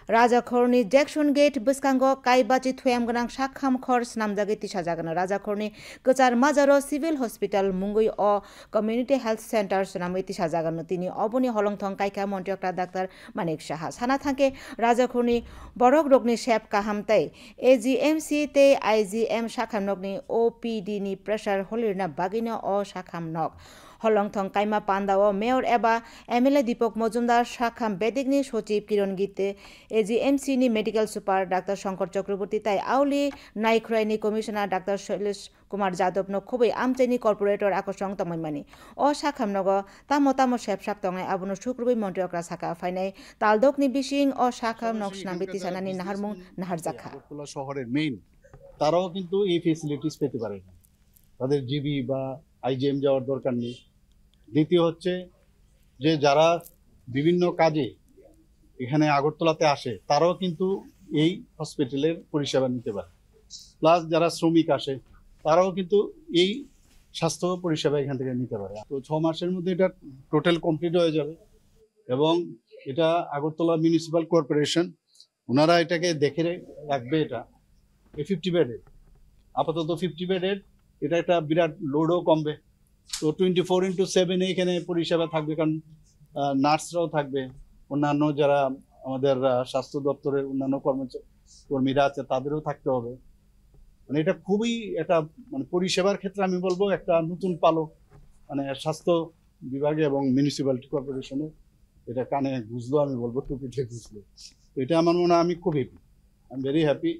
Rajakhorni Jackson Gate Biskango Kaibachi Thuam Ganang Shakham Khor Snamjagi Tishajagan Rajakhorni Kuchar Majaro Civil Hospital Mungui o Community Health Center Sunami Tishajagan Tini Obuni Holongthong Kaika Montiokta Dr. Manik Shaha Sana Thanke Rajakhorni Borok Rogni Shep Kahamtai AGMC te IGM Shakham Nogni OPD ni pressure holirna bagina o Shakham Nog Holongthong Kaima Pandao Mayor Eba MLA Dipok Mojumdar Shakham Bedigni Sochib Kiron Gite AGMC ni Medical Super Dr. Shankar Chakraborty tai Auli Naikhrai Commissioner Dr. Shailesh Kumar Jadov no Khubei Amcheni Corporator Akosong Tamaimani O Shakham Nogo Tamo Shep Shap Tongai Abuno Shukrubi Montiokra Saka Fainai Taldok ni Bishing O Shakham Nog Snambiti Sanani Naharmung Naharjakha শহরের main তারাও কিন্তু এই facilities পেতে পারে না তাদের GB বা IgM যাওয়ার দরকার নেই দ্বিতীয় হচ্ছে যে যারা বিভিন্ন কাজে এখানে আগরতলাতে আসে তারাও কিন্তু এই হসপিটালের পরিষেবা নিতে পারে প্লাস যারা শ্রমিক আসে তারাও কিন্তু এই স্বাস্থ্য পরিষেবা এখান থেকে নিতে পারে তো 6 মাসের মধ্যে এটা টোটাল কমপ্লিট হয়ে যাবে এবং এটা আগরতলা মিউনিসিপাল কর্পোরেশন ওনারা এটাকে দেখে রাখবে এটা 50 বেডের আপাতত 50 বেডের এটা একটা বিরাট লোডও কমবে তো 24/7 এখানে পরিষেবা থাকবে কারণ নার্সরাও থাকবে অন্যান্য যারা আমাদের স্বাস্থ্য দপ্তরের অন্যান্য কর্মীরা আছে তাদেরও থাকতে হবে মানে এটা খুবই একটা মানে পরিষেবার ক্ষেত্রে আমি বলবো একটা নতুন পালক মানে স্বাস্থ্য বিভাগে এবং মিউনিসিপ্যালিটি কর্পোরেশনে এটা কানে বুঝলো আমি বলবো টুপিতে বুঝলো তো এটা আমার মনে হয় আমি খুব happy I am very happy